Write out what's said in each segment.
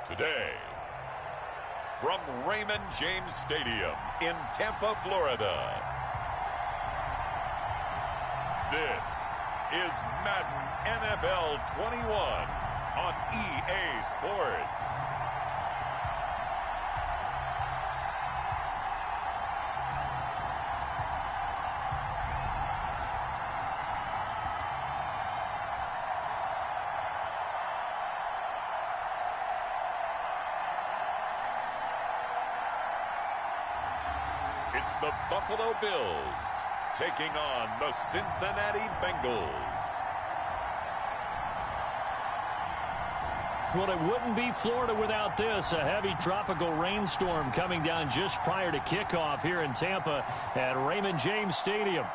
Today, from Raymond James Stadium in Tampa, Florida, this is Madden NFL 21 on EA Sports. It's the Buffalo Bills taking on the Cincinnati Bengals. Well, it wouldn't be Florida without this. A heavy tropical rainstorm coming down just prior to kickoff here in Tampa at Raymond James Stadium.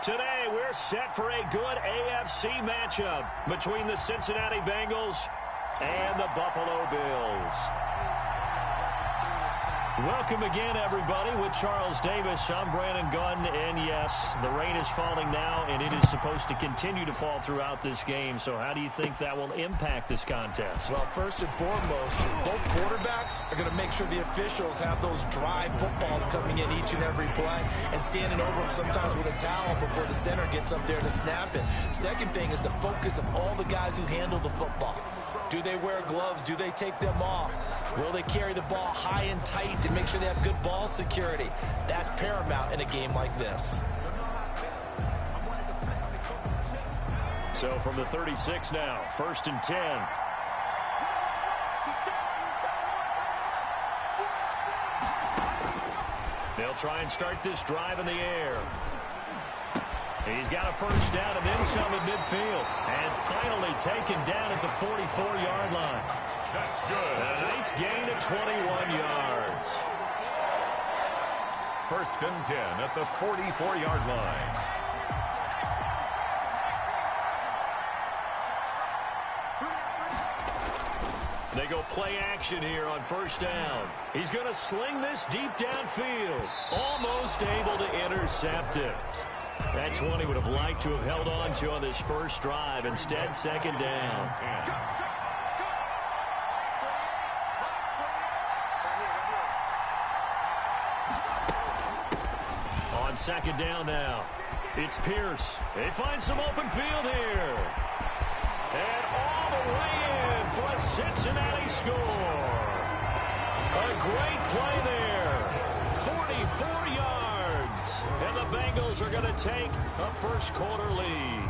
Today, we're set for a good AFC matchup between the Cincinnati Bengals and the Buffalo Bills. Welcome again, everybody, with Charles Davis. I'm Brandon Gunn, and yes, the rain is falling now, and it is supposed to continue to fall throughout this game. So how do you think that will impact this contest? Well, first and foremost, both quarterbacks are going to make sure the officials have those dry footballs coming in each and every play and standing over them sometimes with a towel before the center gets up there to snap it. Second thing is the focus of all the guys who handle the football. Do they wear gloves? Do they take them off? Will they carry the ball high and tight to make sure they have good ball security? That's paramount in a game like this. So from the 36 now, 1st and 10. They'll try and start this drive in the air. He's got a first down and then some at midfield. And finally taken down at the 44-yard line. That's good. A nice gain of 21 yards. 1st and 10 at the 44-yard line. They go play action here on 1st down. He's going to sling this deep downfield. Almost able to intercept it. That's one he would have liked to have held on to on this first drive. Instead, 2nd down. On 2nd down now, it's Pierce. They find some open field here. And all the way in for a Cincinnati score. A great play there. 44 yards. And the Bengals are going to take a first-quarter lead.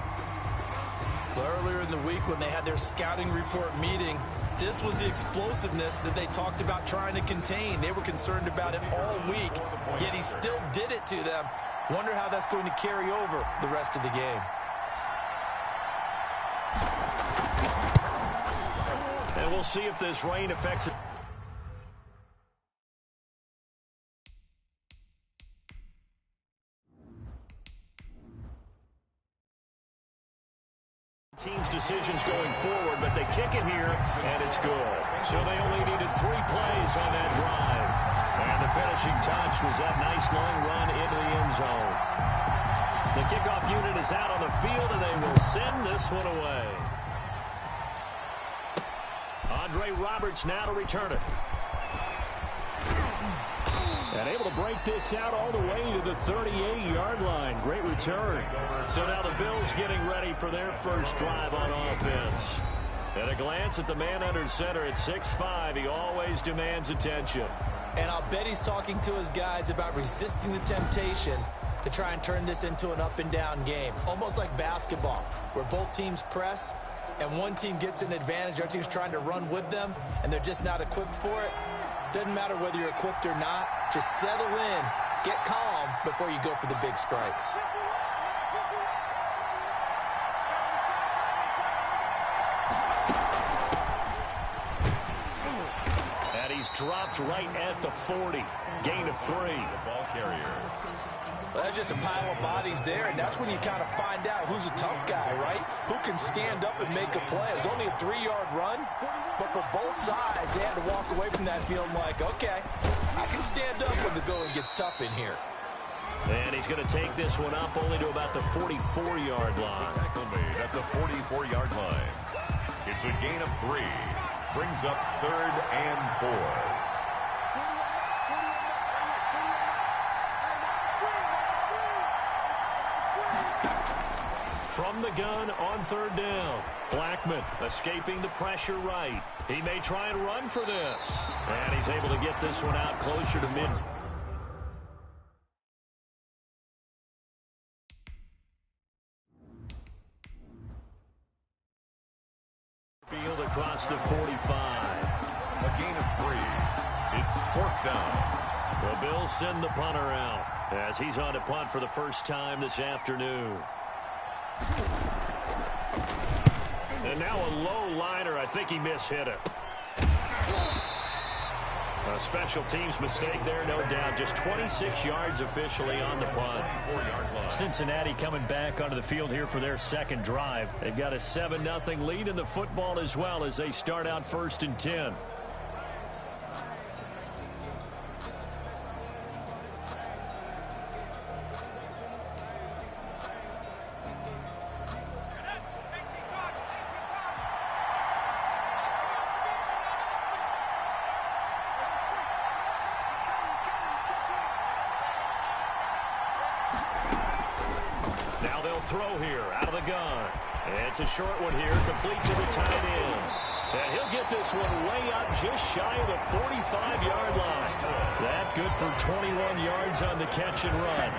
Well, earlier in the week when they had their scouting report meeting, this was the explosiveness that they talked about trying to contain. They were concerned about it all week, yet he still did it to them. Wonder how that's going to carry over the rest of the game. And we'll see if this rain affects it. Team's decisions going forward, but they kick it here, and it's good. So they only needed 3 plays on that drive. And the finishing touch was that nice long run into the end zone. The kickoff unit is out on the field, and they will send this one away. Andre Roberts now to return it. And able to break this out all the way to the 38-yard line. Great return. So now the Bills getting ready for their first drive on offense. At a glance at the man under center at 6'5", he always demands attention. And I'll bet he's talking to his guys about resisting the temptation to try and turn this into an up-and-down game. Almost like basketball, where both teams press, and one team gets an advantage, the other team's trying to run with them, and they're just not equipped for it. Doesn't matter whether you're equipped or not. Just settle in, get calm before you go for the big strikes. And he's dropped right at the 40. Gain of 3. The ball carrier. Well, that's just a pile of bodies there, and that's when you kind of find out who's a tough guy, right? Who can stand up and make a play. It was only a 3-yard run, but for both sides, they had to walk away from that feeling like, okay, I can stand up when the going gets tough in here. And he's going to take this one up only to about the 44-yard line. Tackle made at the 44-yard line. It's a gain of 3. brings up 3rd and 4. From the gun on 3rd down. Blackman escaping the pressure right. He may try and run for this. And he's able to get this one out closer to mid. Field across the 45. A gain of 3. It's 4th down. The Bills send the punter out as he's on to punt for the first time this afternoon. And now a low liner. I think he mishit it. A special teams mistake there, no doubt. Just 26 yards officially on the punt. Cincinnati coming back onto the field here for their second drive. They've got a 7-0 lead in the football as well as they start out 1st and 10. Throw here out of the gun. It's a short one here, complete to the tight end. And he'll get this one way up just shy of the 45-yard line. That good for 21 yards on the catch and run.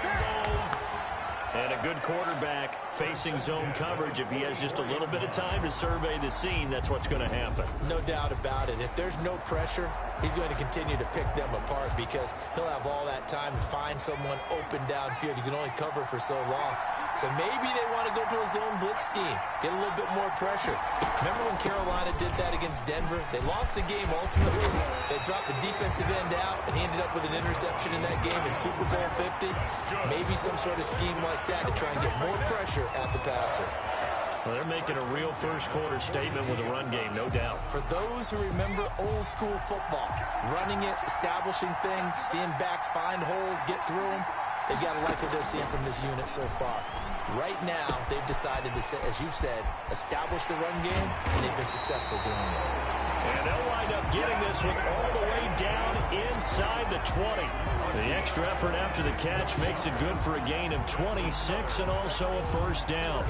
And a good quarterback facing zone coverage. If he has just a little bit of time to survey the scene, that's what's going to happen. No doubt about it. If there's no pressure, he's going to continue to pick them apart because he'll have all that time to find someone open downfield. You can only cover for so long. So maybe they want to go to a zone blitz scheme, get a little bit more pressure. Remember when Carolina did that against Denver? They lost the game ultimately. They dropped the defensive end out, and he ended up with an interception in that game in Super Bowl 50. Maybe some sort of scheme like that to try and get more pressure at the passer. Well, they're making a real first-quarter statement with a run game, no doubt. For those who remember old-school football, running it, establishing things, seeing backs find holes, get through them, they've got to like what they're seeing from this unit so far. Right now, they've decided to, as you've said, establish the run game, and they've been successful doing it. And they'll wind up getting this one all the way down inside the 20. The extra effort after the catch makes it good for a gain of 26 and also a first down.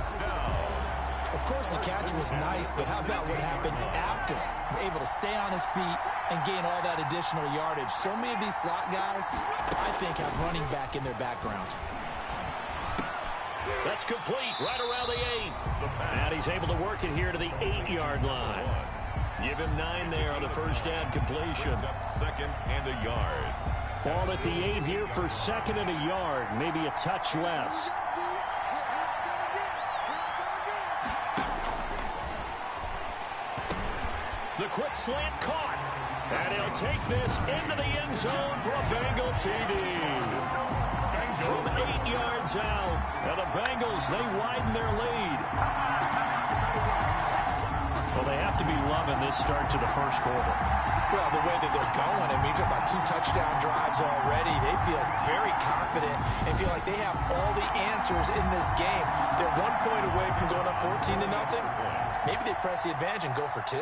Of course, the catch was nice, but how about what happened after? Able to stay on his feet and gain all that additional yardage. So many of these slot guys, I think, have running back in their background. That's complete right around the 8. And he's able to work it here to the 8-yard line. Give him 9 there on the first down completion. Second and a yard. Ball at the 8 here for second and a yard, maybe a touch less. The quick slant caught. And he'll take this into the end zone for a Bengal TD. From 8 yards out. And the Bengals, they widen their lead. Well, they have to be loving this start to the first quarter. Well, the way that they're going, I mean, you're talking about 2 touchdown drives already. They feel very confident and feel like they have all the answers in this game. They're 1 point away from going up 14-0. Maybe they press the advantage and go for 2.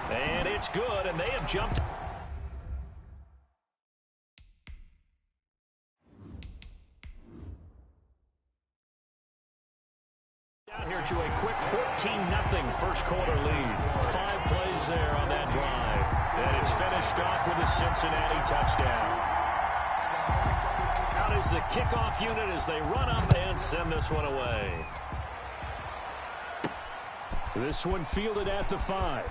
And it's good, and they have jumped. Down here to a quick 14-0 first quarter lead. 5 plays there on that drive. And it's finished off with a Cincinnati touchdown. Out is the kickoff unit as they run up and send this one away. This one fielded at the 5.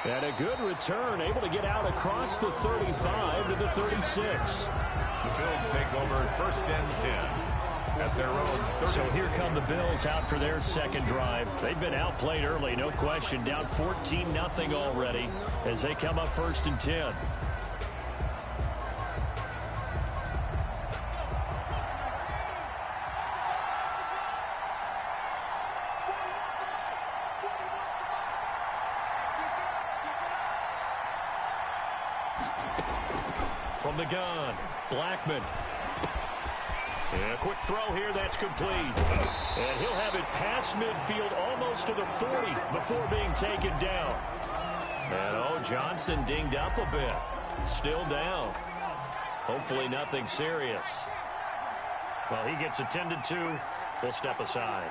And a good return, able to get out across the 35 to the 36. The Bills take over first and 10 at their own 30. So here come the Bills out for their second drive. They've been outplayed early, no question. Down 14-0 already as they come up first and 10. From the gun, Blackman. And a quick throw here, that's complete. And he'll have it past midfield almost to the 40 before being taken down. And, Johnson dinged up a bit. Still down. Hopefully nothing serious. Well, he gets attended to. We'll step aside.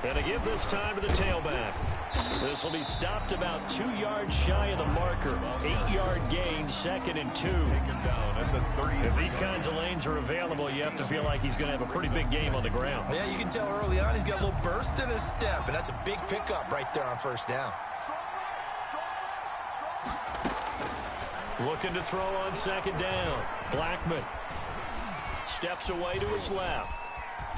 And a give this time to the tailback. This will be stopped about 2 yards shy of the marker. 8-yard gain, 2nd and 2. If these kinds of lanes are available, you have to feel like he's going to have a pretty big game on the ground. Yeah, you can tell early on he's got a little burst in his step, and that's a big pickup right there on first down. Looking to throw on 2nd down. Blackman steps away to his left.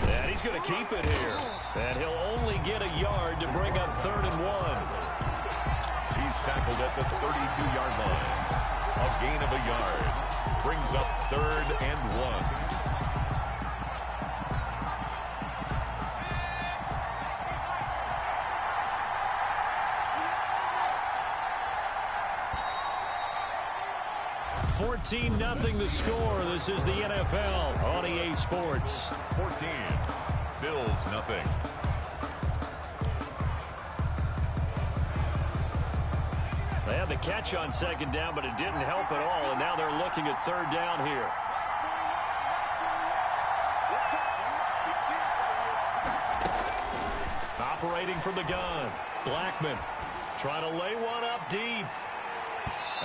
And he's going to keep it here. And he'll only get a yard to bring up 3rd and 1. He's tackled at the 32-yard line. A gain of a yard. Brings up 3rd and 1. Nothing the score. This is the NFL on EA Sports. 14. Bills nothing. They had the catch on 2nd down, but it didn't help at all, and now they're looking at 3rd down here. Operating from the gun. Blackman trying to lay one up deep.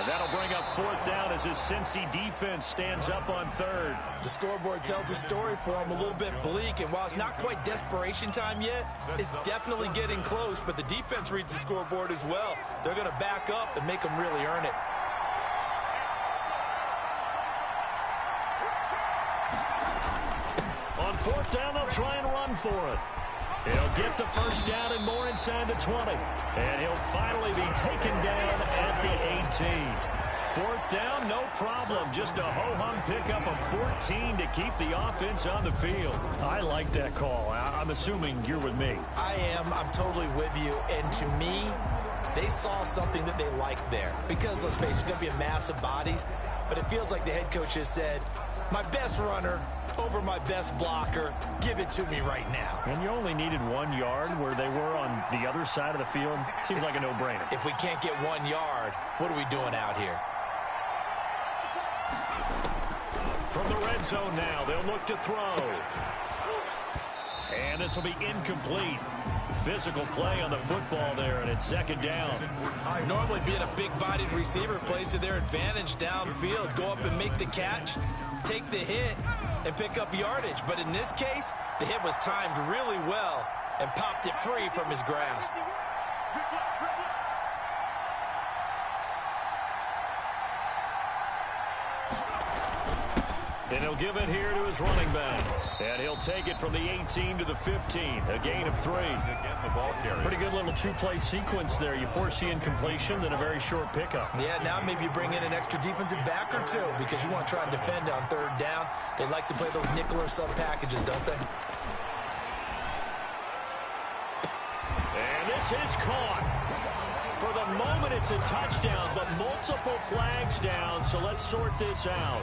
And that'll bring up 4th down as his Cincy defense stands up on 3rd. The scoreboard tells a story for him, a little bit bleak, and while it's not quite desperation time yet, it's definitely getting close, but the defense reads the scoreboard as well. They're going to back up and make them really earn it. On 4th down, they'll try and run for it. He'll get the 1st down and more inside the 20. And he'll finally be taken down at the 18. 4th down, no problem. Just a ho-hum pickup of 14 to keep the offense on the field. I like that call. I'm assuming you're with me. I am. I'm totally with you. And to me, they saw something that they liked there. Because, let's face it, it's going to be a mass of bodies. But it feels like the head coach has said, my best runner over my best blocker, give it to me right now. And you only needed 1 yard where they were on the other side of the field. Seems like a no-brainer. If we can't get 1 yard, what are we doing out here? From the red zone now, they'll look to throw. And this will be incomplete. Physical play on the football there, and it's 2nd down. Normally being a big-bodied receiver plays to their advantage downfield. Go up and make the catch, take the hit, and pick up yardage. But in this case, the hit was timed really well and popped it free from his grasp. And he'll give it here to his running back. And he'll take it from the 18 to the 15. A gain of 3. Pretty good little 2-play sequence there. You force the incompletion, then a very short pickup. Yeah, now maybe you bring in an extra defensive back or two because you want to try and defend on 3rd down. They like to play those nickel or sub packages, don't they? And this is caught. For the moment, it's a touchdown, but multiple flags down, so let's sort this out.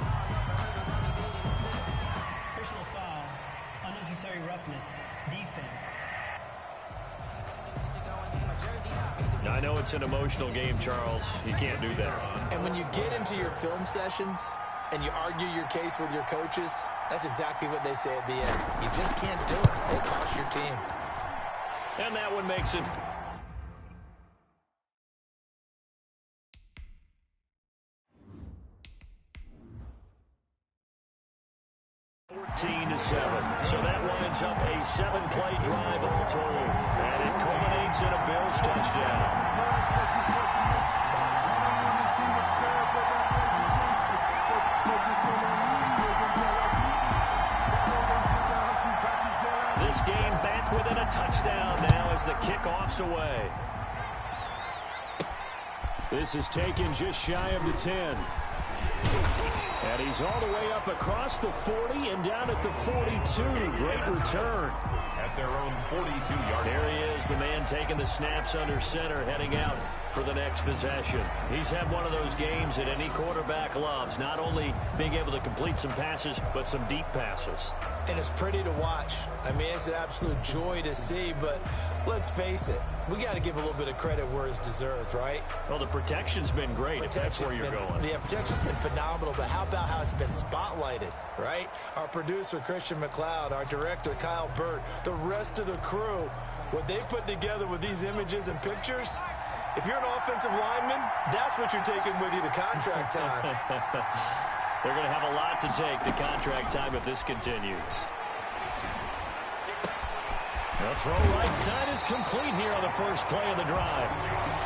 Roughness, defense. I know it's an emotional game, Charles. You can't do that. And when you get into your film sessions and you argue your case with your coaches, that's exactly what they say at the end. You just can't do it. They cost your team. And that one makes it... 14-7. So that winds up a 7-play drive all told. And it culminates in a Bills touchdown. This game back within a touchdown now as the kickoff's away. This is taken just shy of the 10. And he's all the way up across the 40 and down at the 42. Great return. at their own 42-yard line. There he is, the man taking the snaps under center, heading out for the next possession. He's had one of those games that any quarterback loves, not only being able to complete some passes, but some deep passes. And it's pretty to watch. I mean, it's an absolute joy to see, but let's face it, we got to give a little bit of credit where it's deserved, right? Well, the protection's been great, if that's where you're going. The protection's been phenomenal, but how about how it's been spotlighted, right? Our producer, Christian McLeod, our director, Kyle Burt, the rest of the crew, what they put together with these images and pictures, if you're an offensive lineman, that's what you're taking with you to contract time. They're going to have a lot to take to contract time if this continues. The throw right side is complete here on the first play of the drive.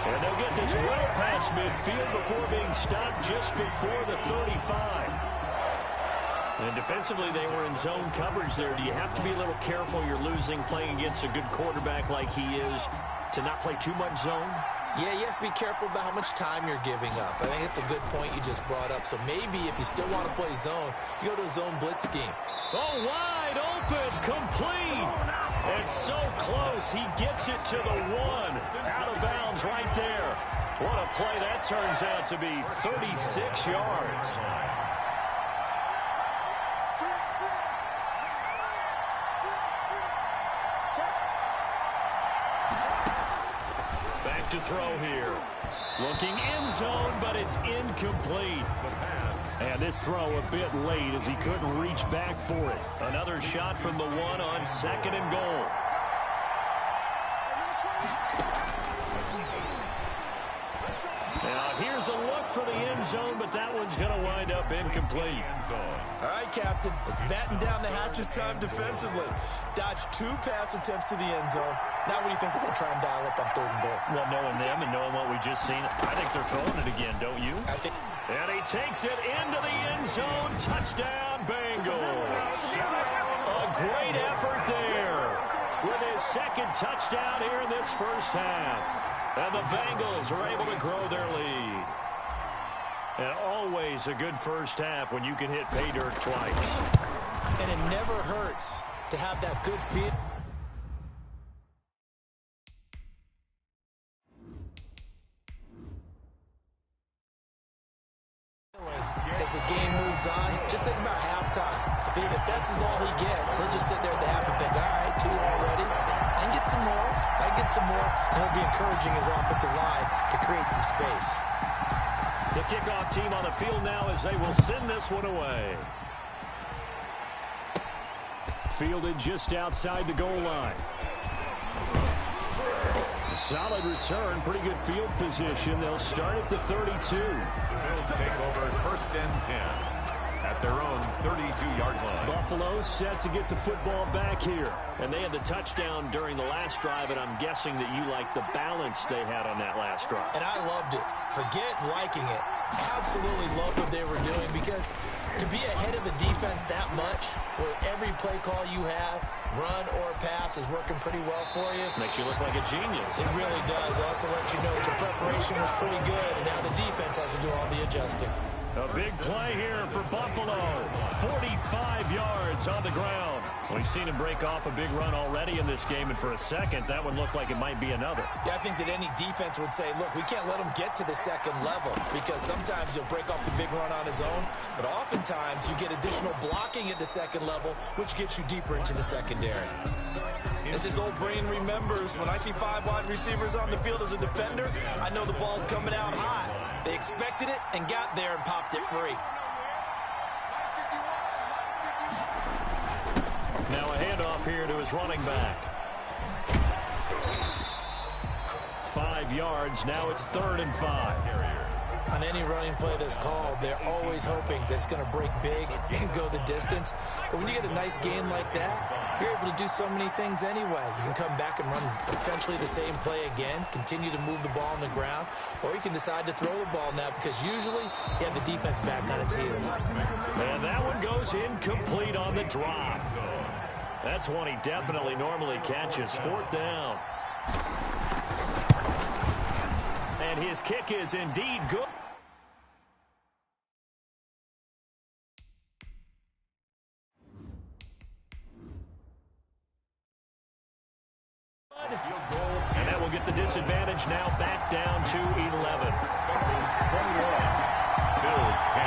And they'll get this well past midfield before being stopped just before the 35. And defensively, they were in zone coverage there. Do you have to be a little careful you're losing playing against a good quarterback like he is to not play too much zone? Yeah, you have to be careful about how much time you're giving up. I think it's a good point you just brought up. So maybe if you still want to play zone, you go to a zone blitz scheme. Oh, wide open, complete. It's so close. He gets it to the one. Out of bounds right there. What a play that turns out to be. 36 yards. Back to throw here. Looking end zone, but it's incomplete. And this throw a bit late as he couldn't reach back for it. Another shot from the one on 2nd and goal. Now here's a look for the end zone, but that one's going to wind up incomplete. All right, Captain. It's batten down the hatches time defensively. Dodged 2 pass attempts to the end zone. Now what do you think they're going to try and dial up on 3rd and goal? Well, knowing them and knowing what we just seen, I think they're throwing it again, don't you? I think. And he takes it into the end zone. Touchdown, Bengals. A great effort there with his 2nd touchdown here in this first half. And the Bengals are able to grow their lead. And always a good first half when you can hit pay dirt twice. And it never hurts to have that good feel. As the game moves on, just think about halftime. If that's all he gets, he'll just sit there at the half and think, all right, 2 already. I can get some more. I can get some more. And he'll be encouraging his offensive line to create some space. The kickoff team on the field now as they will send this one away. Fielded just outside the goal line. A solid return, pretty good field position. They'll start at the 32. Bills take over 1st and 10 at their own 32-yard line. Buffalo set to get the football back here. And they had the touchdown during the last drive, and I'm guessing that you like the balance they had on that last drive. And I loved it. Forget liking it. Absolutely loved what they were doing, because to be ahead of the defense that much, where every play call you have, run or pass, is working pretty well for you. Makes you look like a genius. It really does. Also lets you know that your preparation was pretty good, and now the defense has to do all the adjusting. A big play here for Buffalo. 45 yards on the ground. We've seen him break off a big run already in this game, and for a second, that one looked like it might be another. Yeah, I think that any defense would say, look, we can't let him get to the 2nd level, because sometimes he'll break off the big run on his own, but oftentimes you get additional blocking at the 2nd level, which gets you deeper into the secondary. As his old brain remembers, when I see 5 wide receivers on the field as a defender, I know the ball's coming out high. They expected it and got there and popped it free. Now a handoff here to his running back. 5 yards. Now it's 3rd and 5. On any running play that's called, they're always hoping that it's going to break big and go the distance. But when you get a nice gain like that, you're able to do so many things anyway. You can come back and run essentially the same play again, continue to move the ball on the ground, or you can decide to throw the ball now, because usually you have the defense back on its heels. And that one goes incomplete on the drop. That's one he definitely normally catches. 4th down. And his kick is indeed good. will get the disadvantage now back down to 11. Bengals 21. Bills 10.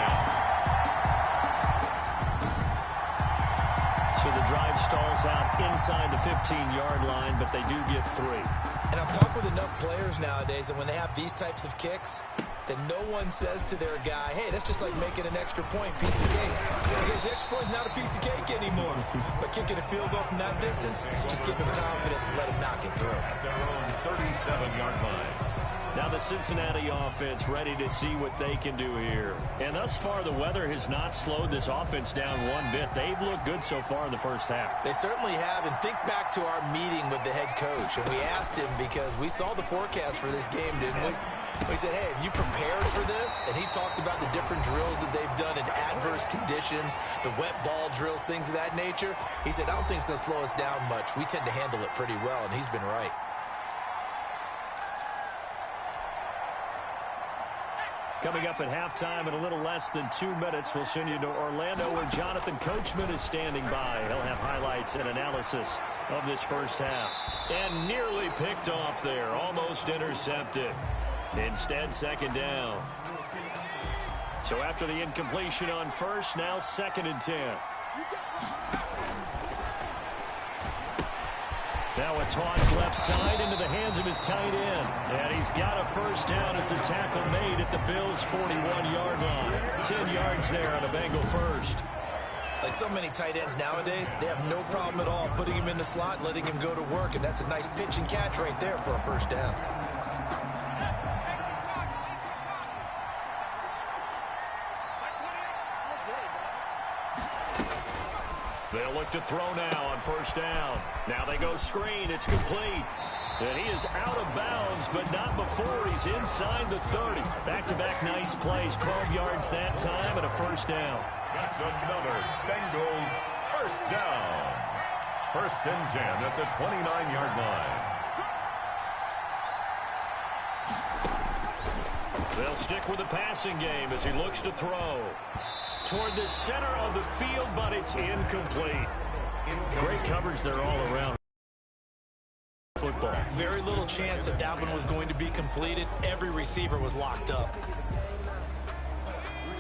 So the drive stalls out inside the 15-yard line, but they do get 3. And I've talked with enough players nowadays, and when they have these types of kicks, then no one says to their guy, hey, that's just like making an extra point, piece of cake. Because the extra point is not a piece of cake anymore. But kicking a field goal from that distance, just give him confidence and let him knock it through. At their own 37-yard line. Now the Cincinnati offense ready to see what they can do here. And thus far, the weather has not slowed this offense down one bit. They've looked good so far in the first half. They certainly have. And think back to our meeting with the head coach. And we asked him because we saw the forecast for this game, didn't we? We said, hey, have you prepared for this? And he talked about the different drills that they've done in adverse conditions, the wet ball drills, things of that nature. He said, I don't think it's going to slow us down much. We tend to handle it pretty well, and he's been right. Coming up at halftime in a little less than 2 minutes, we'll send you to Orlando where Jonathan Coachman is standing by. He'll have highlights and analysis of this first half. And nearly picked off there, almost intercepted. Instead, second down. So after the incompletion on first, now 2nd and 10. Now a toss left side into the hands of his tight end. And he's got a first down as a tackle made at the Bills' 41-yard line. 10 yards there on a Bengal first. Like so many tight ends nowadays, they have no problem at all putting him in the slot and letting him go to work. And that's a nice pitch and catch right there for a first down. They'll look to throw now on first down. Now they go screen. It's complete. And he is out of bounds, but not before he's inside the 30. Back-to-back nice plays. 12 yards that time and a first down. That's another Bengals first down. 1st and 10 at the 29-yard line. They'll stick with the passing game as he looks to throw. Toward the center of the field, but it's incomplete. Great coverage there all around. Football. Very little chance that that one was going to be completed. Every receiver was locked up.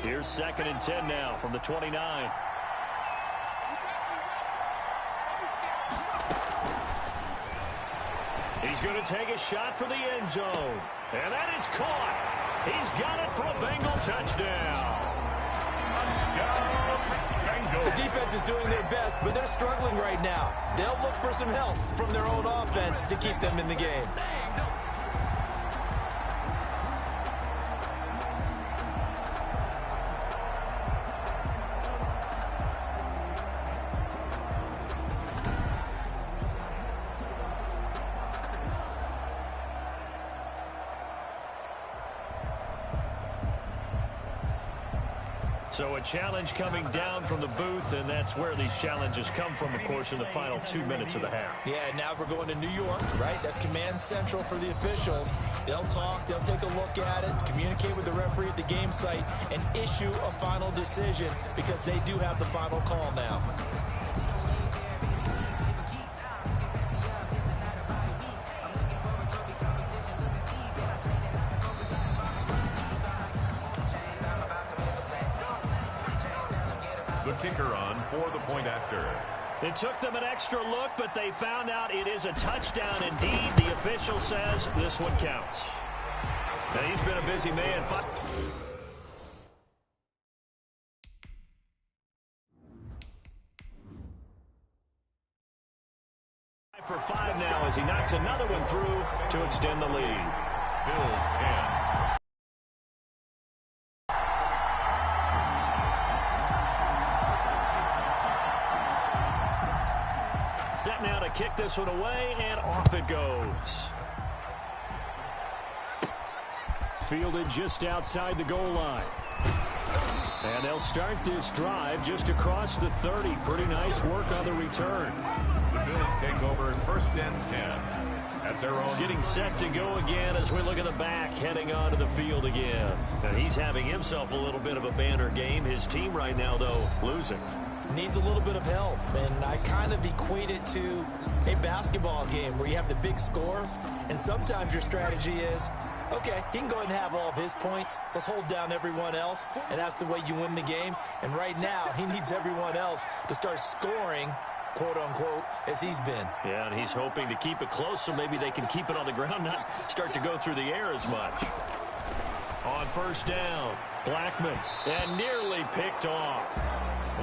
Here's 2nd and 10 now from the 29. He's going to take a shot for the end zone. And that is caught. He's got it for a Bengal touchdown. The defense is doing their best, but they're struggling right now. They'll look for some help from their own offense to keep them in the game. So a challenge coming down from the booth, and that's where these challenges come from, of course, in the final 2 minutes of the half. Yeah, now we're going to New York, right? That's command central for the officials. They'll talk, they'll take a look at it, communicate with the referee at the game site, and issue a final decision because they do have the final call now. Kicker on for the point after. It took them an extra look, but they found out it is a touchdown indeed. The official says this one counts. Now he's been a busy man. For 5 now as he knocks another one through to extend the lead. Bills 10. Set now to kick this one away, and off it goes. Fielded just outside the goal line. And they'll start this drive just across the 30. Pretty nice work on the return. The Bills take over 1st and 10 at their own. Getting set to go again as we look at the back, heading onto the field again. And he's having himself a little bit of a banner game. His team right now, though, losing. Needs a little bit of help, and I kind of equate it to a basketball game where you have the big score, And sometimes your strategy is, okay, he can go ahead and have all of his points. Let's hold down everyone else, and that's the way you win the game. And right now, he needs everyone else to start scoring, quote-unquote, as he's been. Yeah, and he's hoping to keep it close so maybe they can keep it on the ground, not start to go through the air as much. On first down, Blackman, and nearly picked off.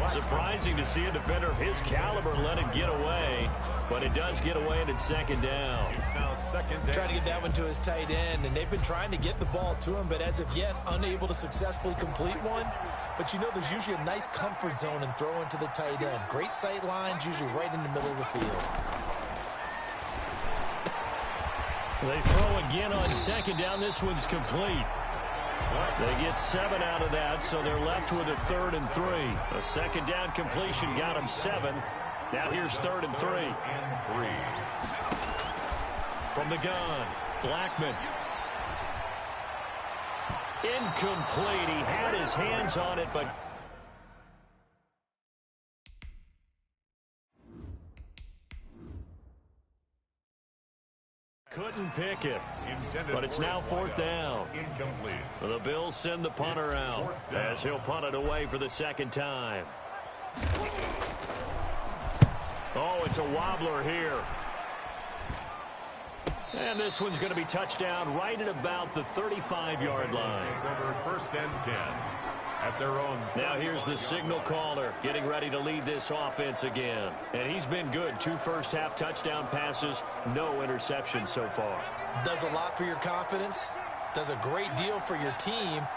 Surprising to see a defender of his caliber let it get away, but it does get away and it's second down. It's now second down. Trying to get that one to his tight end, and they've been trying to get the ball to him, but as of yet, unable to successfully complete one. But you know there's usually a nice comfort zone in throwing to the tight end. Great sight lines, usually right in the middle of the field. They throw again on second down. This one's complete. They get 7 out of that, so they're left with a 3rd and 3. A second down completion got them 7. Now here's 3rd and 3. From the gun, Blackman. Incomplete. He had his hands on it, but couldn't pick it. But it's now 4th down. Incomplete. The Bills send the punter out as he'll punt it away for the second time. Oh, it's a wobbler here. And this one's going to be touchdown right at about the 35-yard line. First and 10 at their own. Now here's the signal caller getting ready to lead this offense again. And he's been good. 2 first-half touchdown passes, no interceptions so far. Does a lot for your confidence, does a great deal for your team,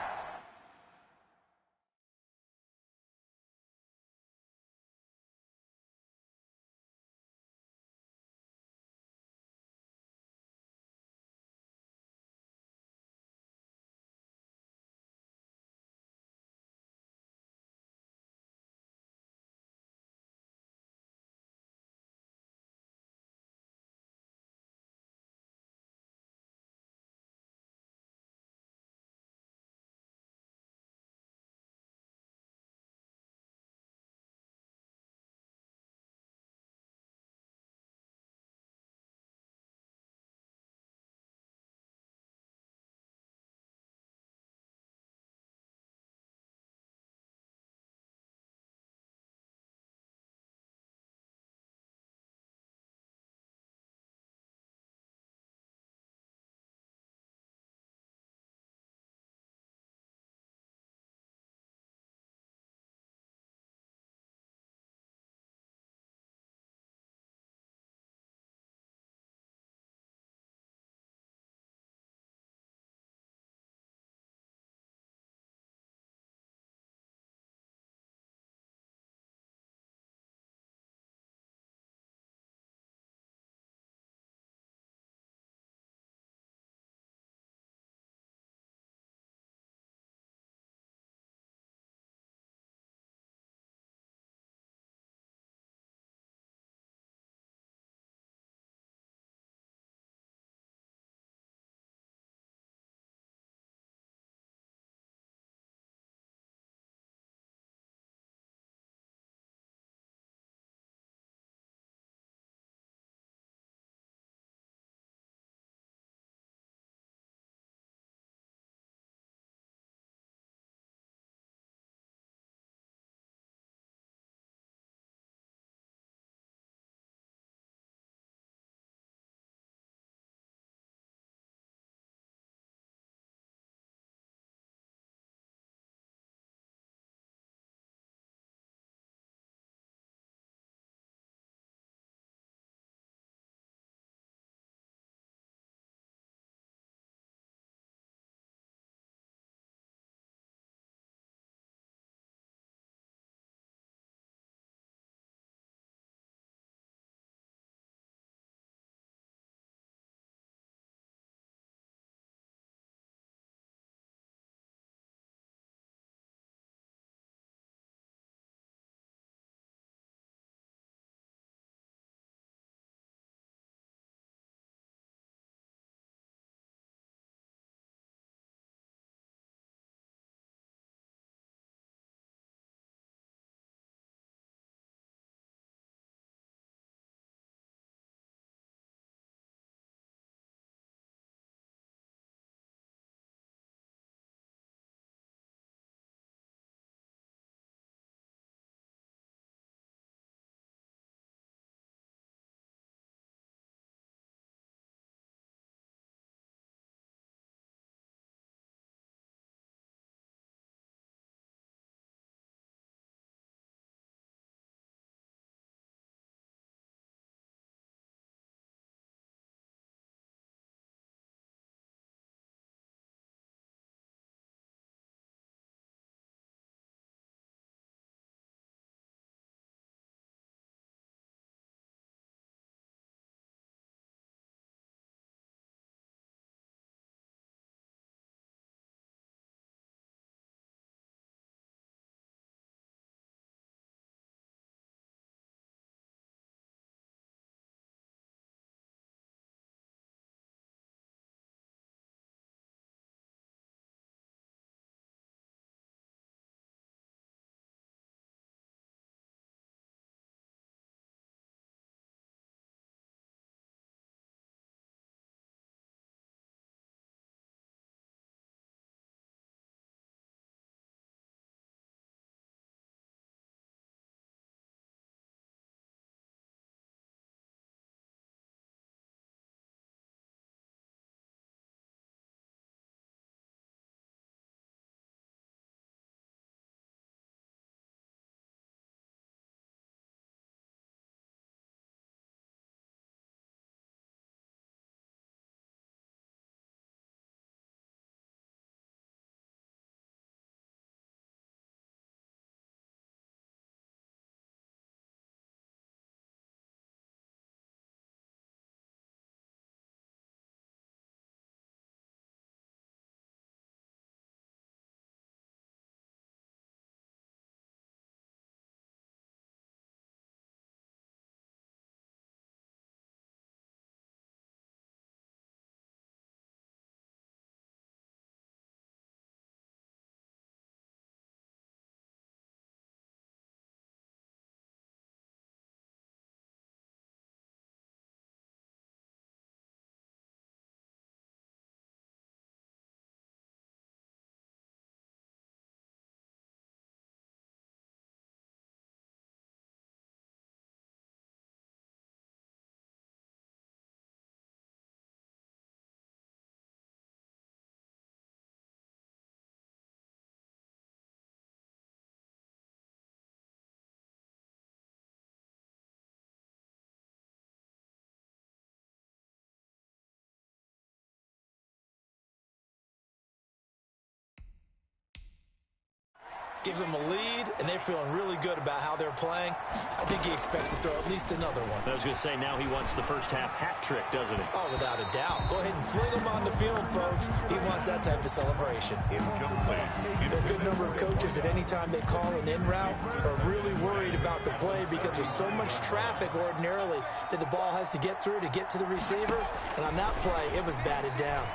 gives them a lead, and they're feeling really good about how they're playing. I think he expects to throw at least another one. I was going to say, now he wants the first half hat trick, doesn't he? Oh, without a doubt. Go ahead and fling him on the field, folks. He wants that type of celebration. Incomplete. There are a good number of coaches that any time they call an in route are really worried about the play because there's so much traffic ordinarily that the ball has to get through to get to the receiver. And on that play, it was batted down.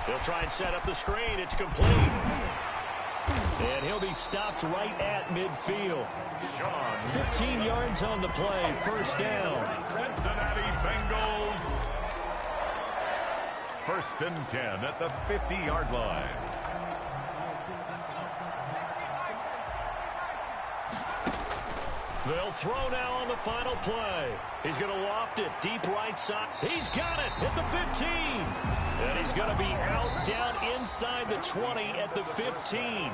He'll try and set up the screen. It's complete. And he'll be stopped right at midfield. 15 yards on the play. First down. Cincinnati Bengals. First and 10 at the 50-yard line. They'll throw now on the final play. He's going to loft it deep right side. He's got it at the 15. And he's going to be out down inside the 20 at the 15.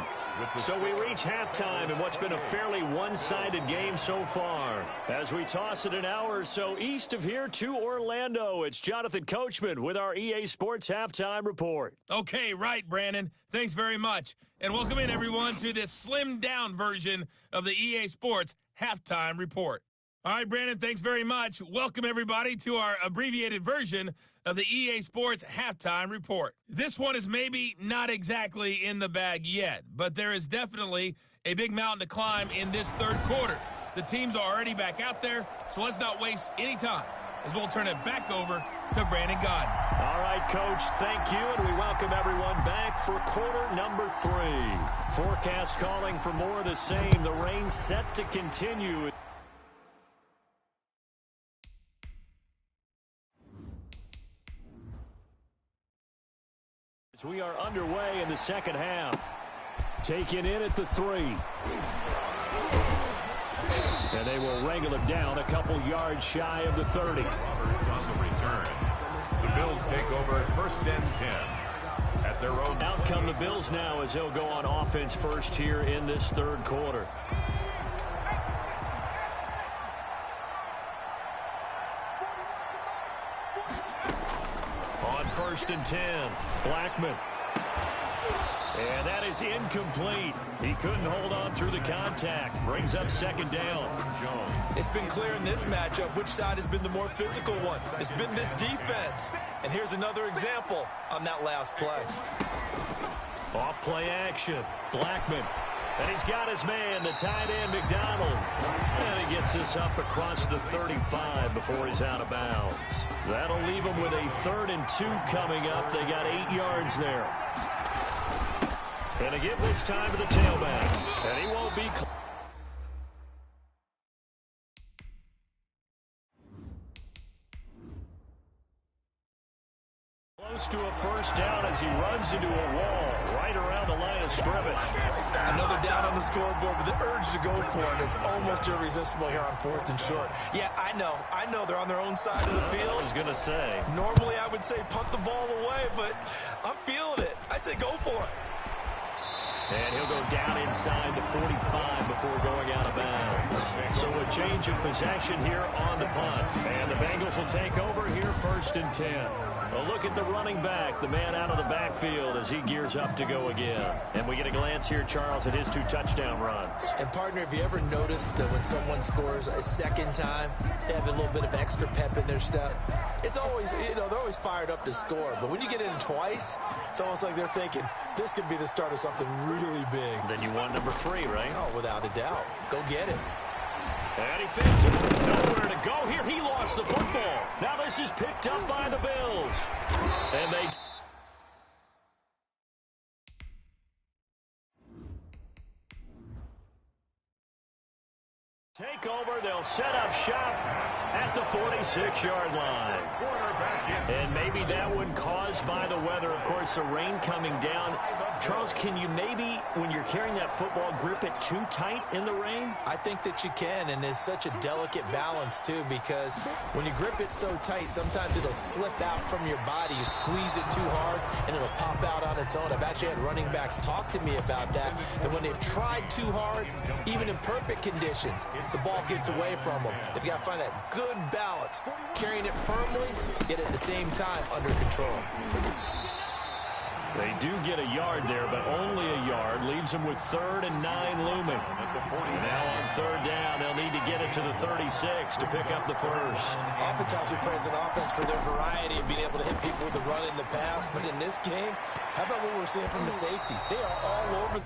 So we reach halftime in what's been a fairly one-sided game so far. As we toss it an hour or so east of here to Orlando, it's Jonathan Coachman with our EA Sports Halftime Report. Okay, right, Brandon. Thanks very much. And welcome in, everyone, to this slimmed-down version of the EA Sports Halftime Report. All right, Brandon, thanks very much. Welcome, everybody, to our abbreviated version of the EA Sports Halftime Report. This one is maybe not exactly in the bag yet, but there is definitely a big mountain to climb in this third quarter. The teams are already back out there, so let's not waste any time as we'll turn it back over to Brandon Godden. All right, Coach, thank you, and we welcome everyone back for quarter number 3. Forecast calling for more of the same. The rain set to continue. We are underway in the second half. Taken in at the 3. And they will wrangle him down a couple yards shy of the 30. Roberts on the return. The Bills take over first and 10 at their own. Out come the Bills now as they'll go on offense first here in this third quarter. On first and 10, Blackman. And that is incomplete. He couldn't hold on through the contact. Brings up second down. It's been clear in this matchup which side has been the more physical one. It's been this defense. And here's another example on that last play. Off play action. Blackman. And he's got his man, the tight end, McDonald. And he gets this up across the 35 before he's out of bounds. That'll leave him with a 3rd and 2 coming up. They got 8 yards there. And again this time to the tailback. And he won't be close to a first down as he runs into a wall right around the line of scrimmage. Another down on the scoreboard, but the urge to go for it is almost irresistible here on 4th and short. Yeah, I know they're on their own side of the field. I was going to say. Normally I would say punt the ball away, but I'm feeling it. I say go for it. And he'll go down inside the 45 before going out of bounds. So a change of possession here on the punt. And the Bengals will take over here first and 10. A look at the running back, the man out of the backfield as he gears up to go again. And we get a glance here, Charles, at his 2 touchdown runs. And, partner, have you ever noticed that when someone scores a second time, they have a little bit of extra pep in their step? It's always, they're always fired up to score. But when you get in twice, it's almost like they're thinking, this could be the start of something really big. Then you want number 3, right? Oh, without a doubt. Go get it. And he fakes it. Nowhere to go here. He lost the football. Now this is picked up by the Bills. And they take over. They'll set up shop at the 46-yard line. And maybe that one caused by the weather. Of course, the rain coming down. Charles, can you maybe, when you're carrying that football, grip it too tight in the rain? I think that you can, and it's such a delicate balance, too, because when you grip it so tight, sometimes it'll slip out from your body. You squeeze it too hard, and it'll pop out on its own. I've actually had running backs talk to me about that when they've tried too hard, even in perfect conditions, the ball gets away from them. They've got to find that good balance, carrying it firmly, yet at the same time under control. They do get a yard there, but only a yard. Leaves them with 3rd and 9 looming. Now on 3rd down, they'll need to get it to the 36 to pick up the first. Oftentimes we praise an offense for their variety of being able to hit people with the run in the pass. But in this game, how about what we're seeing from the safeties? They are all over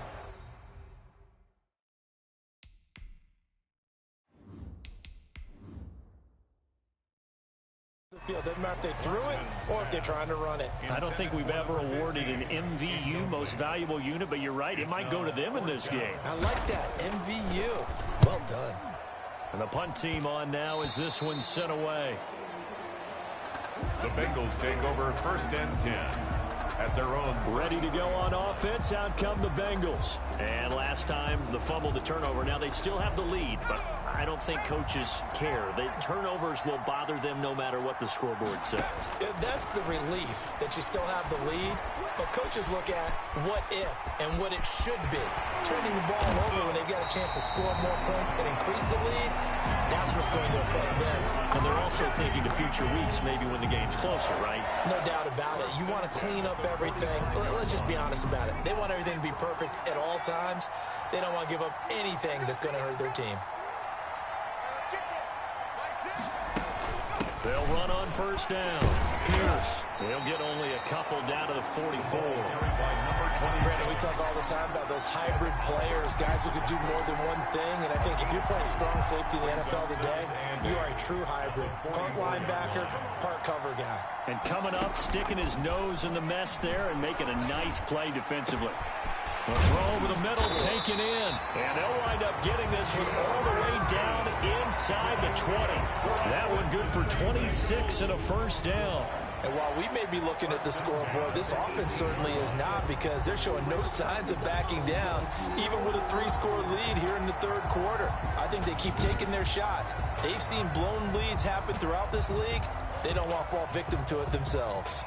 field. Doesn't matter if they threw it or if they're trying to run it. I don't think we've ever awarded an MVU, most valuable unit, but you're right, it might go to them in this game. I like that, MVU. Well done. And the punt team on now as this one's sent away. The Bengals take over 1st and 10 at their own. Ready to go on offense, out come the Bengals. And last time, the fumble, the turnover. Now they still have the lead, but I don't think coaches care. The turnovers will bother them no matter what the scoreboard says. That's the relief that you still have the lead, but coaches look at what if and what it should be. Turning the ball over when they've got a chance to score more points and increase the lead, that's what's going to affect them. And they're also thinking to future weeks, maybe when the game's closer, right? No doubt about it. You want to clean up everything. Let's just be honest about it. They want everything to be perfect at all times. They don't want to give up anything that's going to hurt their team. They'll run on 1st down. Pierce. They'll get only a couple down to the 44. Brandon, we talk all the time about those hybrid players, guys who could do more than one thing. And I think if you're playing strong safety in the NFL today, you are a true hybrid. Part linebacker, part cover guy. And coming up, sticking his nose in the mess there and making a nice play defensively. The throw over the middle, taken in. And they'll wind up getting this one all the way down inside the 20. That one good for 26 and a 1st down. And while we may be looking at the scoreboard, this offense certainly is not, because they're showing no signs of backing down, even with a 3-score lead here in the 3rd quarter. I think they keep taking their shots. They've seen blown leads happen throughout this league. They don't want to fall victim to it themselves.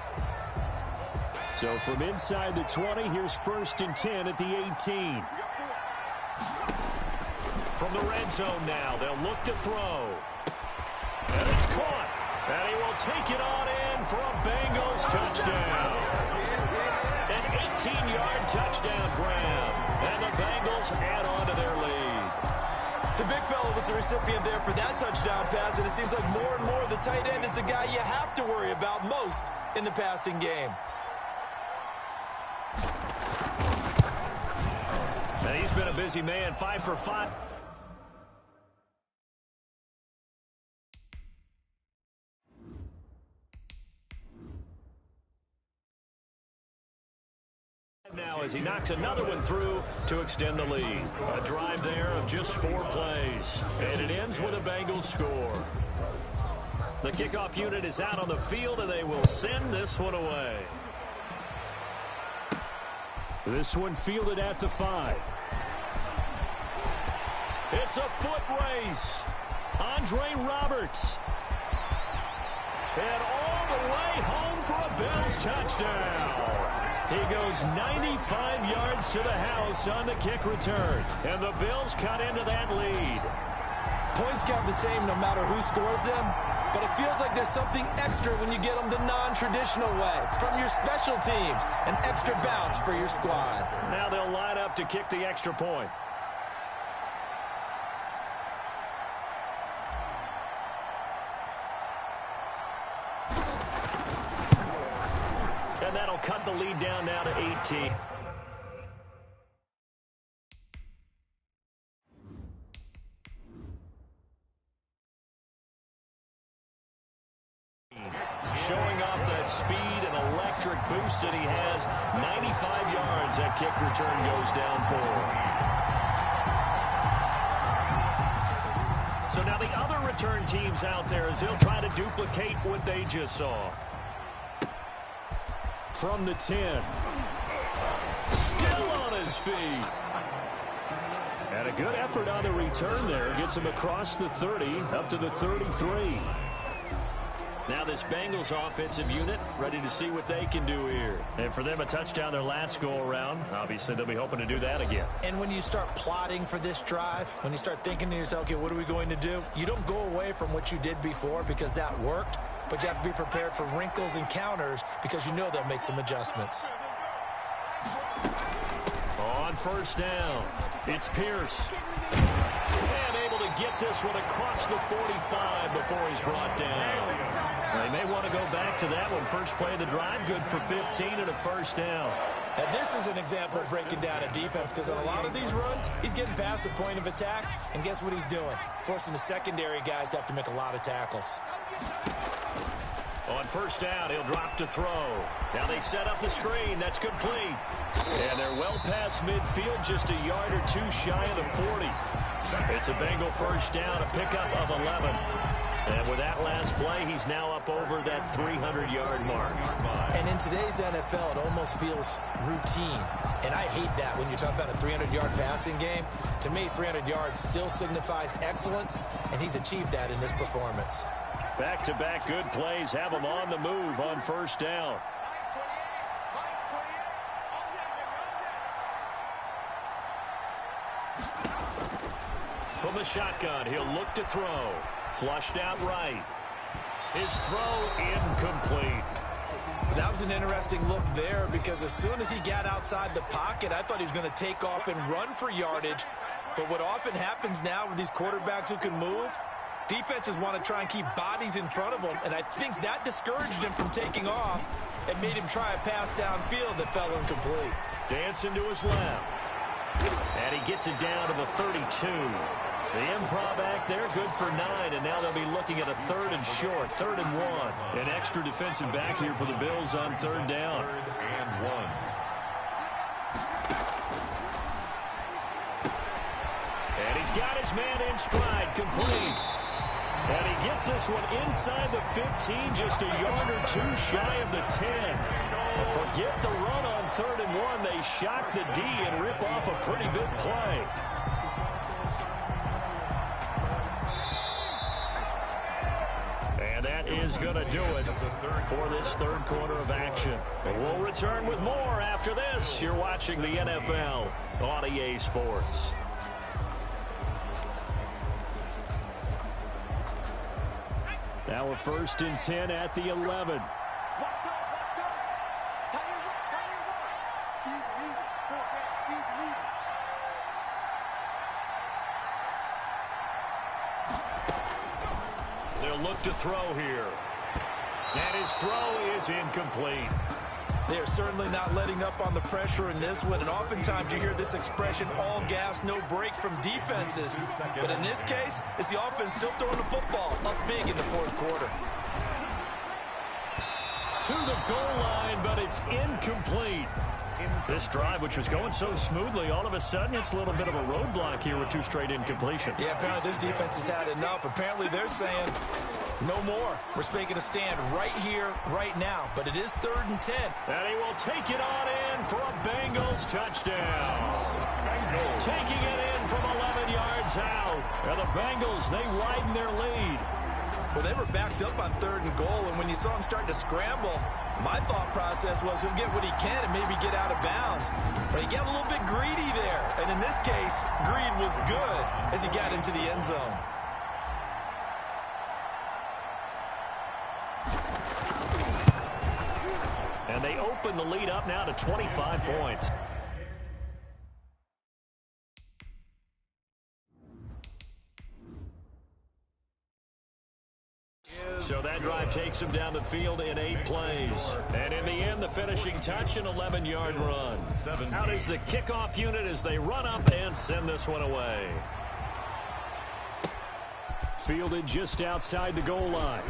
So from inside the 20, here's 1st and 10 at the 18. From the red zone now, they'll look to throw. And it's caught. And he will take it on in for a Bengals touchdown. An 18-yard touchdown grab. And the Bengals add on to their lead. The big fella was the recipient there for that touchdown pass, and it seems like more and more the tight end is the guy you have to worry about most in the passing game. And he's been a busy man, 5 for 5. Now as he knocks another one through to extend the lead. A drive there of just 4 plays. And it ends with a Bengals score. The kickoff unit is out on the field, and they will send this one away. This one fielded at the 5. It's a foot race. Andre Roberts. And all the way home for a Bills touchdown. He goes 95 yards to the house on the kick return. And the Bills cut into that lead. Points count the same no matter who scores them, but it feels like there's something extra when you get them the non-traditional way. From your special teams, an extra bounce for your squad. Now they'll line up to kick the extra point. And that'll cut the lead down now to 18. Showing off that speed and electric boost that he has. 95 yards that kick return goes down for. So now the other return teams out there as they'll try to duplicate what they just saw. From the 10. Still on his feet. And a good effort on the return there. Gets him across the 30 up to the 33. Now this Bengals offensive unit ready to see what they can do here. And for them, a touchdown their last go-around. Obviously, they'll be hoping to do that again. And when you start plotting for this drive, when you start thinking to yourself, okay, what are we going to do? You don't go away from what you did before because that worked, but you have to be prepared for wrinkles and counters because you know they'll make some adjustments. On first down, it's Pierce. And able to get this one across the 45 before he's brought down. They may want to go back to that one. First play of the drive, good for 15 and a first down. Now, this is an example of breaking down a defense because on a lot of these runs, he's getting past the point of attack, and guess what he's doing? Forcing the secondary guys to have to make a lot of tackles. On first down, he'll drop to throw. Now they set up the screen. That's complete. And they're well past midfield, just a yard or two shy of the 40. It's a Bengal first down, a pickup of 11. And with that last play, he's now up over that 300-yard mark. And in today's NFL, it almost feels routine. And I hate that when you talk about a 300-yard passing game. To me, 300 yards still signifies excellence, and he's achieved that in this performance. Back-to-back good plays have him on the move on first down. From the shotgun, he'll look to throw. Flushed out right. His throw incomplete. That was an interesting look there because as soon as he got outside the pocket, I thought he was going to take off and run for yardage. But what often happens now with these quarterbacks who can move, defenses want to try and keep bodies in front of them, and I think that discouraged him from taking off and made him try a pass downfield that fell incomplete. Dancing to his left. And he gets it down to the 32. The improv act there, good for 9, and now they'll be looking at a third and short, 3rd and 1. An extra defensive back here for the Bills on 3rd down. 3rd and 1. And he's got his man in stride, complete. And he gets this one inside the 15, just a yard or two shy of the 10. Forget the run on 3rd and 1. They shock the D and rip off a pretty big play. And that is going to do it for this third quarter of action. And we'll return with more after this. You're watching the NFL on EA Sports. Now we're 1st and 10 at the 11. They'll look to throw here. And his throw is incomplete. They're certainly not letting up on the pressure in this one, and oftentimes you hear this expression, all gas, no break from defenses. But in this case, it's the offense still throwing the football up big in the 4th quarter. To the goal line, but it's incomplete. This drive, which was going so smoothly, all of a sudden it's a little bit of a roadblock here with 2 straight incompletions. Yeah, apparently this defense has had enough. Apparently they're saying, no more. We're making a stand right here, right now. But it is 3rd and 10. And he will take it on in for a Bengals touchdown. Taking it in from 11 yards out. And the Bengals, they widen their lead. Well, they were backed up on 3rd and goal, and when you saw him start to scramble, my thought process was he'll get what he can and maybe get out of bounds. But he got a little bit greedy there. And in this case, greed was good as he got into the end zone. And they open the lead up now to 25 points. So that drive takes him down the field in 8 plays. And in the end, the finishing touch, an 11-yard run. Out is the kickoff unit as they run up and send this one away. Fielded just outside the goal line.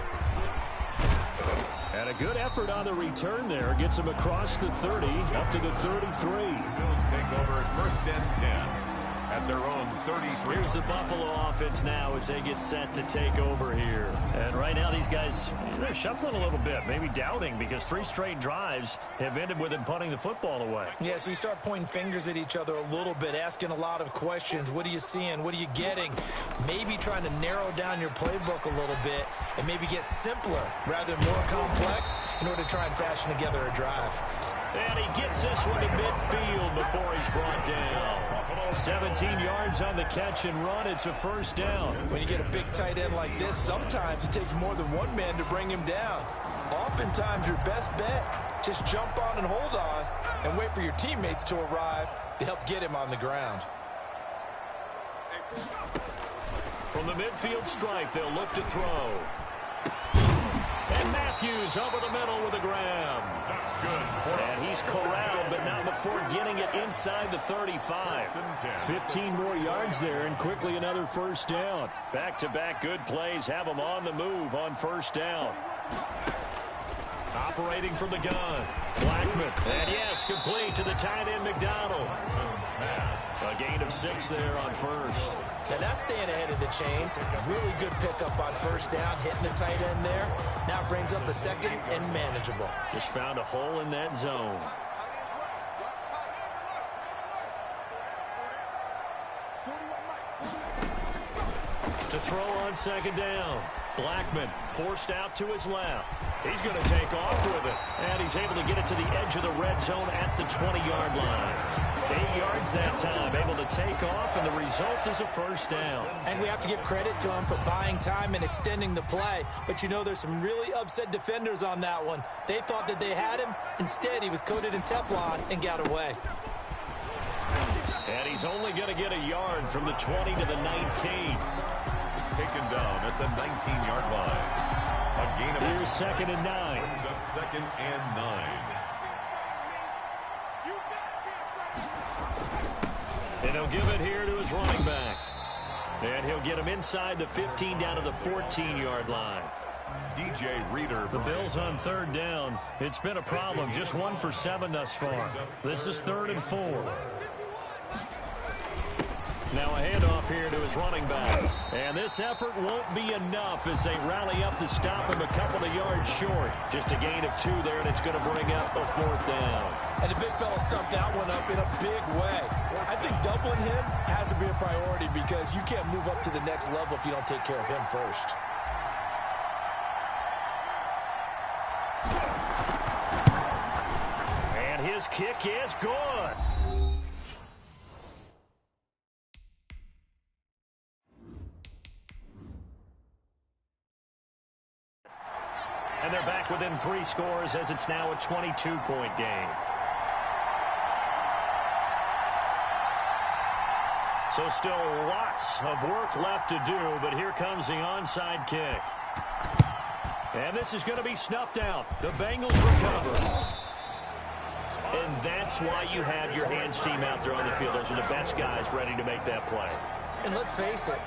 And a good effort on the return there. Gets him across the 30, up to the 33. Bills take over 1st and 10 at their own 33. Here's the Buffalo offense now as they get set to take over here. And right now these guys, they're shuffling a little bit, maybe doubting, because 3 straight drives have ended with them punting the football away. Yeah, so you start pointing fingers at each other a little bit, asking a lot of questions. What are you seeing? What are you getting? Maybe trying to narrow down your playbook a little bit and maybe get simpler rather than more complex in order to try and fashion together a drive. And he gets this one to midfield before he's brought down. 17 yards on the catch and run. It's a 1st down. When you get a big tight end like this, sometimes it takes more than one man to bring him down. Oftentimes, your best bet Just jump on and hold on and wait for your teammates to arrive to help get him on the ground. From the midfield stripe, they'll look to throw. And Matthews over the middle with a grab. That's good. And he's corralled, but not before getting it inside the 35. 15 more yards there, and quickly another first down. Back-to-back good plays have them on the move on first down. Operating from the gun, Blackman. And yes, complete to the tight end, McDonald. A gain of 6 there on first. Now that's staying ahead of the chains. Really good pickup on first down, hitting the tight end there. Now brings up a second and manageable. Just found a hole in that zone. To throw on second down. Blackman forced out to his left. He's going to take off with it. And he's able to get it to the edge of the red zone at the 20-yard line. 8 yards that time, able to take off, and the result is a first down. And we have to give credit to him for buying time and extending the play. But you know, there's some really upset defenders on that one. They thought that they had him. Instead, he was coated in Teflon and got away. And he's only going to get a yard from the 20 to the 19. Taken down at the 19-yard line. A gain of Here's second and 9. Brings up second and 9. And he'll give it here to his running back. And he'll get him inside the 15 down to the 14-yard line. DJ Reader. The Bills on third down. It's been a problem. Just 1 for 7 thus far. This is 3rd and 4. Now a handoff here to his running back. And this effort won't be enough as they rally up to stop him a couple of yards short. Just a gain of 2 there, and it's going to bring up a 4th down. And the big fella stumped that one up in a big way. I think doubling him has to be a priority because you can't move up to the next level if you don't take care of him first. And his kick is good. And they're back within 3 scores as it's now a 22-point game. So still lots of work left to do, but here comes the onside kick. And this is going to be snuffed out. The Bengals recover. And that's why you have your hands team out there on the field. Those are the best guys ready to make that play. And let's face it,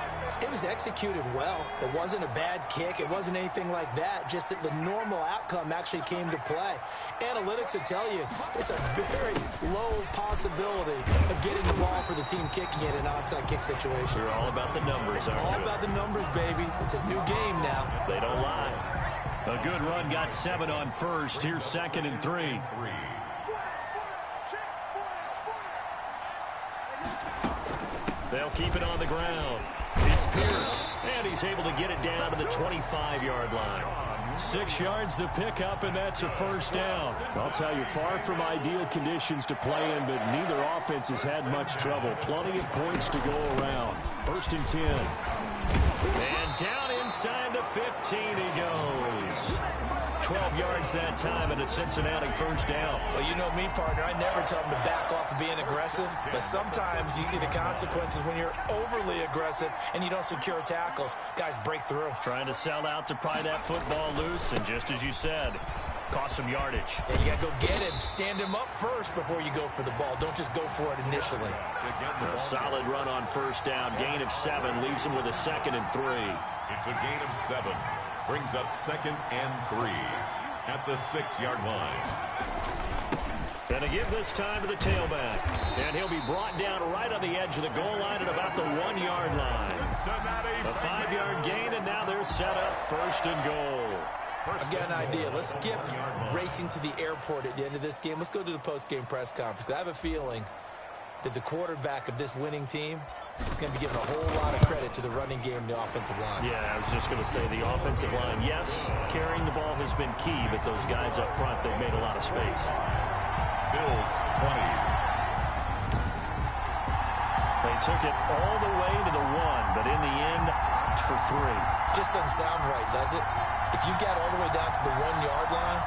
it was executed well. It wasn't a bad kick. It wasn't anything like that. Just that the normal outcome actually came to play. Analytics will tell you it's a very low possibility of getting the ball for the team kicking it in an onside kick situation. You're all about the numbers, aren't you? All about the numbers, baby. It's a new game now. They don't lie. A good run got 7 on first. Here's 2nd and 3. They'll keep it on the ground. It's Pierce, and he's able to get it down to the 25-yard line. 6 yards the pickup, and that's a first down. I'll tell you, far from ideal conditions to play in, but neither offense has had much trouble. Plenty of points to go around. 1st and 10. And down inside the 15 he goes. 12 yards that time, and a Cincinnati first down. Well, you know me, partner. I never tell them to back off of being aggressive, but sometimes you see the consequences when you're overly aggressive and you don't secure tackles. Guys break through. Trying to sell out to pry that football loose, and just as you said, cost some yardage. Yeah, you got to go get him. Stand him up first before you go for the ball. Don't just go for it initially. A solid run on first down. Gain of 7 leaves him with a 2nd and 3. It's a gain of 7. Brings up 2nd and 3 at the 6-yard line. And to give this time to the tailback. And he'll be brought down right on the edge of the goal line at about the 1-yard line. A 5-yard gain, and now they're set up 1st and goal. I've got an idea. Let's skip racing to the airport at the end of this game. Let's go to the post-game press conference. I have a feeling that the quarterback of this winning team is going to be given a whole lot of credit to the running game and the offensive line. Yeah, I was just going to say the offensive line, yes, carrying the ball has been key, but those guys up front, they've made a lot of space. Bills 20. They took it all the way to the 1, but in the end, opt for 3. Just doesn't sound right, does it? If you got all the way down to the 1-yard line,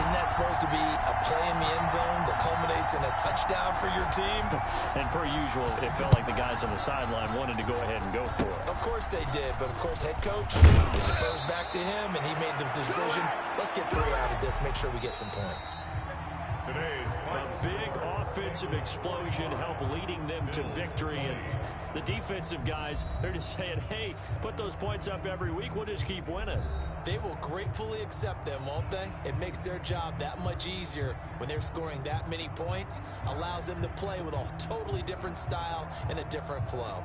isn't that it's supposed to be a play in the end zone that culminates in a touchdown for your team. And per usual, it felt like the guys on the sideline wanted to go ahead and go for it. Of course they did, but of course head coach defers back to him, and he made the decision. Let's get 3 out of this, make sure we get some points. Today's A big offensive explosion helped leading them to victory. And the defensive guys, they're just saying, hey, put those points up every week. We'll just keep winning. They will gratefully accept them, won't they? It makes their job that much easier when they're scoring that many points. Allows them to play with a totally different style and a different flow.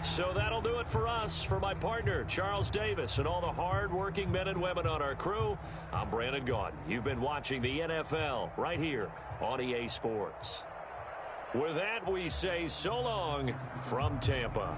So that'll do it for us. For my partner, Charles Davis, and all the hard-working men and women on our crew, I'm Brandon Gaudin. You've been watching the NFL right here on EA Sports. With that, we say so long from Tampa.